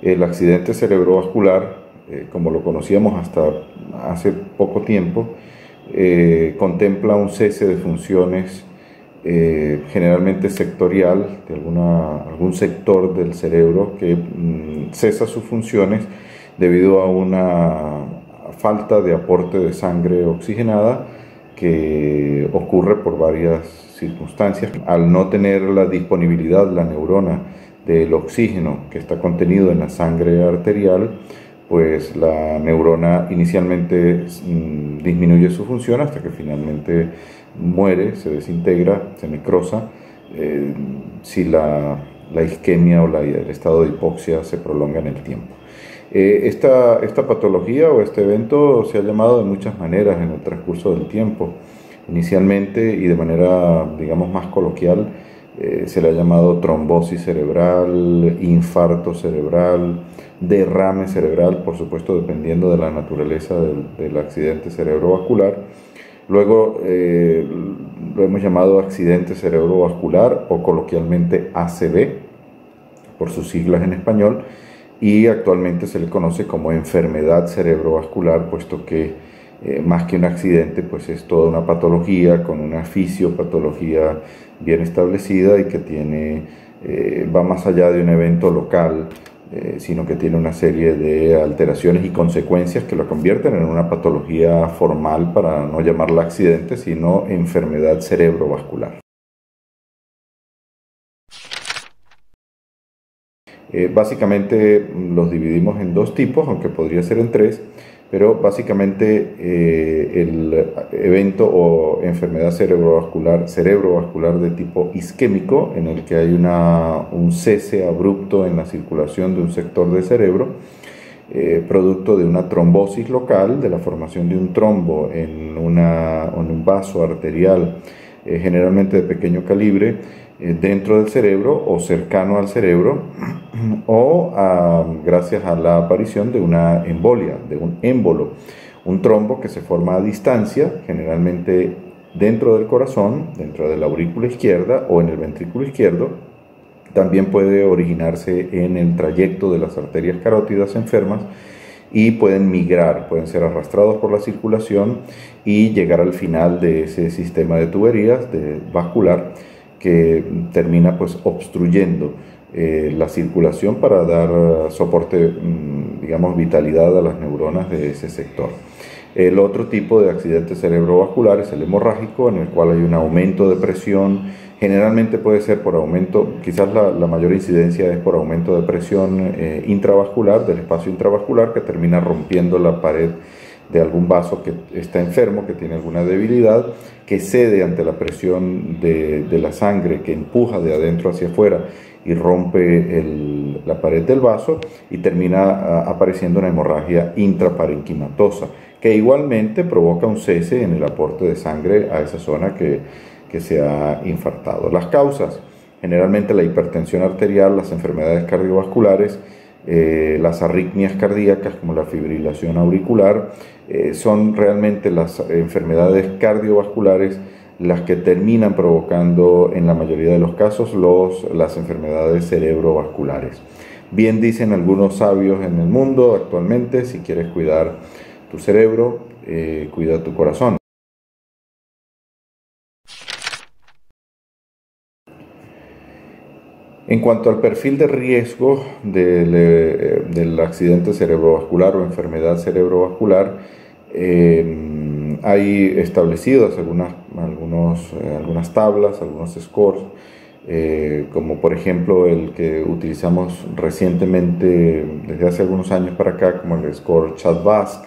El accidente cerebrovascular, como lo conocíamos hasta hace poco tiempo, contempla un cese de funciones generalmente sectorial de algún sector del cerebro que cesa sus funciones debido a una falta de aporte de sangre oxigenada que ocurre por varias circunstancias. Al no tener la disponibilidad la neurona del oxígeno que está contenido en la sangre arterial, pues la neurona inicialmente disminuye su función hasta que finalmente muere, se desintegra, se necrosa, si la isquemia o el estado de hipoxia se prolonga en el tiempo. Esta patología o este evento se ha llamado de muchas maneras en el transcurso del tiempo. Inicialmente y de manera, digamos, más coloquial, se le ha llamado trombosis cerebral, infarto cerebral, derrame cerebral, por supuesto dependiendo de la naturaleza del accidente cerebrovascular. Luego lo hemos llamado accidente cerebrovascular o coloquialmente ACV, por sus siglas en español, y actualmente se le conoce como enfermedad cerebrovascular, puesto que más que un accidente, pues es toda una patología con una fisiopatología bien establecida y que va más allá de un evento local, sino que tiene una serie de alteraciones y consecuencias que lo convierten en una patología formal, para no llamarla accidente, sino enfermedad cerebrovascular. Básicamente los dividimos en dos tipos, aunque podría ser en tres, pero básicamente el evento o enfermedad cerebrovascular de tipo isquémico, en el que hay un cese abrupto en la circulación de un sector del cerebro, producto de una trombosis local, de la formación de un trombo en un vaso arterial, generalmente de pequeño calibre, dentro del cerebro o cercano al cerebro, o gracias a la aparición de una embolia, de un émbolo, un trombo que se forma a distancia, generalmente dentro del corazón, dentro de la aurícula izquierda o en el ventrículo izquierdo. También puede originarse en el trayecto de las arterias carótidas enfermas y pueden migrar, pueden ser arrastrados por la circulación y llegar al final de ese sistema de tuberías vascular, que termina pues obstruyendo la circulación para dar soporte, digamos, vitalidad a las neuronas de ese sector. El otro tipo de accidente cerebrovascular es el hemorrágico, en el cual hay un aumento de presión. Generalmente puede ser por aumento, quizás la mayor incidencia es por aumento de presión intravascular, del espacio intravascular, que termina rompiendo la pared de algún vaso que está enfermo, que tiene alguna debilidad, que cede ante la presión de la sangre, que empuja de adentro hacia afuera y rompe la pared del vaso, y termina apareciendo una hemorragia intraparenquimatosa, que igualmente provoca un cese en el aporte de sangre a esa zona que se ha infartado. Las causas: generalmente la hipertensión arterial, las enfermedades cardiovasculares, las arritmias cardíacas como la fibrilación auricular, son realmente las enfermedades cardiovasculares las que terminan provocando en la mayoría de los casos las enfermedades cerebrovasculares. Bien dicen algunos sabios en el mundo actualmente: si quieres cuidar tu cerebro, cuida tu corazón. En cuanto al perfil de riesgo del accidente cerebrovascular o enfermedad cerebrovascular, hay establecidas algunas tablas, algunos scores, como por ejemplo el que utilizamos recientemente, desde hace algunos años para acá, como el score CHA2-DS2,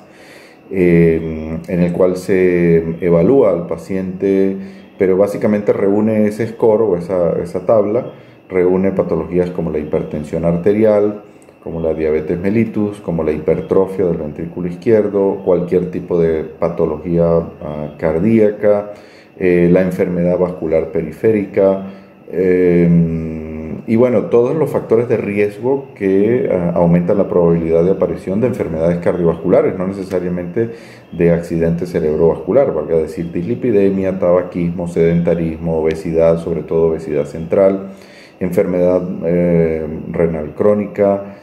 en el cual se evalúa al paciente, pero básicamente reúne ese score o esa tabla, reúne patologías como la hipertensión arterial, como la diabetes mellitus, como la hipertrofia del ventrículo izquierdo, cualquier tipo de patología cardíaca, la enfermedad vascular periférica, y bueno, todos los factores de riesgo que aumentan la probabilidad de aparición de enfermedades cardiovasculares, no necesariamente de accidente cerebrovascular, valga decir dislipidemia, tabaquismo, sedentarismo, obesidad, sobre todo obesidad central, enfermedad renal crónica,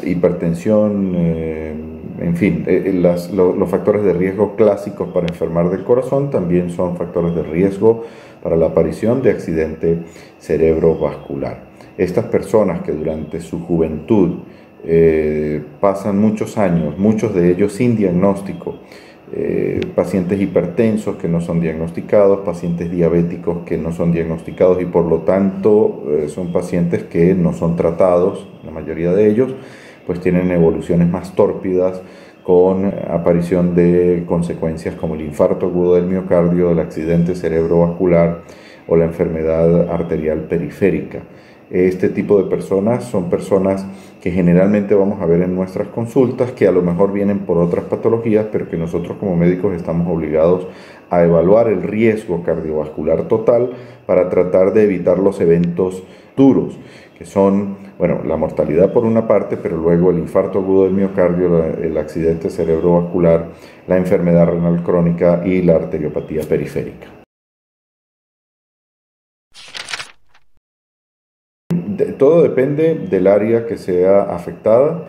hipertensión, en fin, los factores de riesgo clásicos para enfermar del corazón también son factores de riesgo para la aparición de accidente cerebrovascular. Estas personas que durante su juventud pasan muchos años, muchos de ellos sin diagnóstico, pacientes hipertensos que no son diagnosticados, pacientes diabéticos que no son diagnosticados y por lo tanto son pacientes que no son tratados, la mayoría de ellos, pues tienen evoluciones más tórpidas con aparición de consecuencias como el infarto agudo del miocardio, el accidente cerebrovascular o la enfermedad arterial periférica. Este tipo de personas son personas que generalmente vamos a ver en nuestras consultas, que a lo mejor vienen por otras patologías, pero que nosotros como médicos estamos obligados a evaluar el riesgo cardiovascular total para tratar de evitar los eventos duros, que son, bueno, la mortalidad por una parte, pero luego el infarto agudo del miocardio, el accidente cerebrovascular, la enfermedad renal crónica y la arteriopatía periférica. Todo depende del área que sea afectada.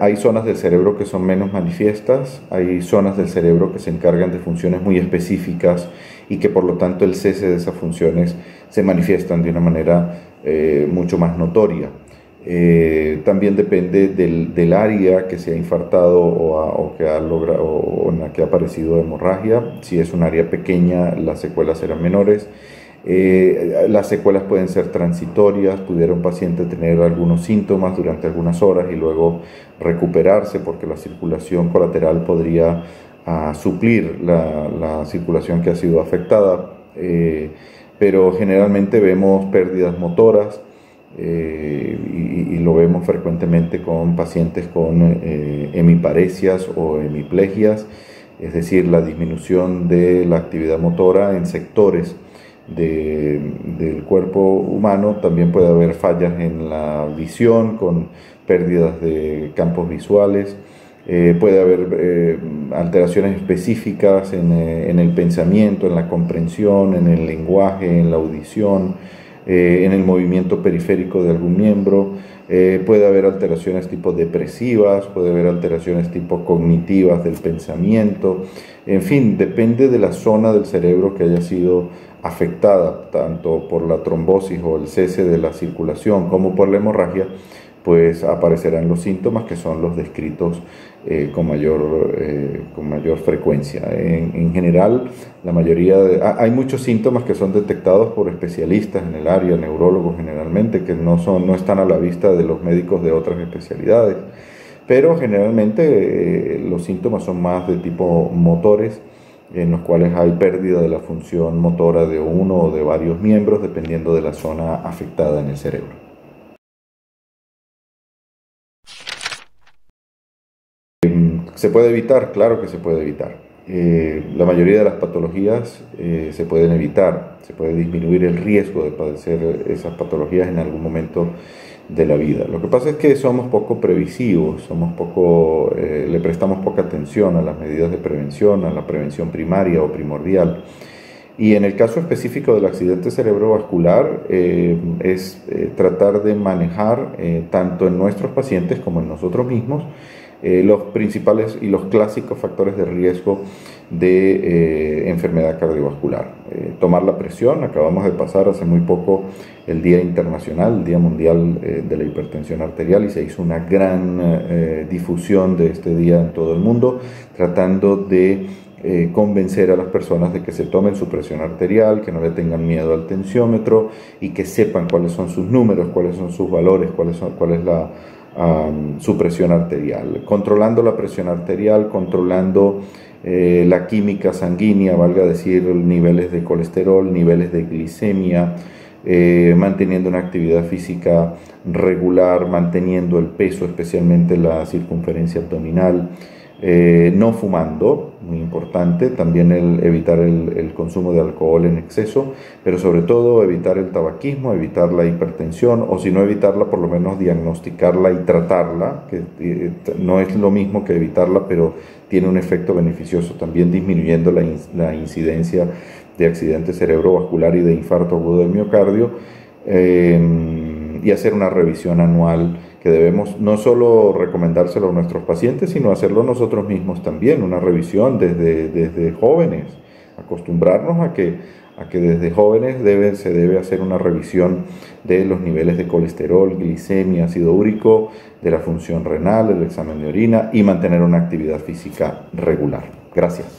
Hay zonas del cerebro que son menos manifiestas, hay zonas del cerebro que se encargan de funciones muy específicas y que por lo tanto el cese de esas funciones se manifiestan de una manera mucho más notoria. También depende del área que se ha infartado o que ha logrado, o en la que ha aparecido hemorragia. Si es un área pequeña, las secuelas serán menores. Las secuelas pueden ser transitorias, pudiera un paciente tener algunos síntomas durante algunas horas y luego recuperarse porque la circulación colateral podría suplir la circulación que ha sido afectada, pero generalmente vemos pérdidas motoras y lo vemos frecuentemente con pacientes con hemiparesias o hemiplegias, es decir, la disminución de la actividad motora en sectores del cuerpo humano. También puede haber fallas en la visión con pérdidas de campos visuales, puede haber alteraciones específicas en el pensamiento, en la comprensión, en el lenguaje, en la audición, en el movimiento periférico de algún miembro. Puede haber alteraciones tipo depresivas, puede haber alteraciones tipo cognitivas del pensamiento. En fin, depende de la zona del cerebro que haya sido afectada, tanto por la trombosis o el cese de la circulación como por la hemorragia, pues aparecerán los síntomas que son los descritos con mayor frecuencia. En general, la mayoría hay muchos síntomas que son detectados por especialistas en el área, neurólogos generalmente, que no están a la vista de los médicos de otras especialidades, pero generalmente los síntomas son más de tipo motores, en los cuales hay pérdida de la función motora de uno o de varios miembros, dependiendo de la zona afectada en el cerebro. ¿Se puede evitar? Claro que se puede evitar. La mayoría de las patologías se pueden evitar, se puede disminuir el riesgo de padecer esas patologías en algún momento de la vida. Lo que pasa es que somos poco previsivos, le prestamos poca atención a las medidas de prevención, a la prevención primaria o primordial. Y en el caso específico del accidente cerebrovascular es tratar de manejar tanto en nuestros pacientes como en nosotros mismos los principales y los clásicos factores de riesgo de enfermedad cardiovascular. Tomar la presión, acabamos de pasar hace muy poco el Día Internacional, el Día Mundial de la Hipertensión Arterial, y se hizo una gran difusión de este día en todo el mundo, tratando de convencer a las personas de que se tomen su presión arterial, que no le tengan miedo al tensiómetro y que sepan cuáles son sus números, cuáles son sus valores, cuál es su presión arterial. Controlando la presión arterial, controlando la química sanguínea, valga decir, niveles de colesterol, niveles de glicemia, manteniendo una actividad física regular, manteniendo el peso, especialmente la circunferencia abdominal, no fumando, muy importante, también evitar el consumo de alcohol en exceso, pero sobre todo evitar el tabaquismo, evitar la hipertensión, o si no evitarla, por lo menos diagnosticarla y tratarla, que no es lo mismo que evitarla, pero tiene un efecto beneficioso también, disminuyendo la incidencia de accidente cerebrovascular y de infarto agudo del miocardio. y hacer una revisión anual que debemos no solo recomendárselo a nuestros pacientes, sino hacerlo nosotros mismos también, una revisión desde jóvenes, acostumbrarnos a que desde jóvenes se debe hacer una revisión de los niveles de colesterol, glicemia, ácido úrico, de la función renal, el examen de orina y mantener una actividad física regular. Gracias.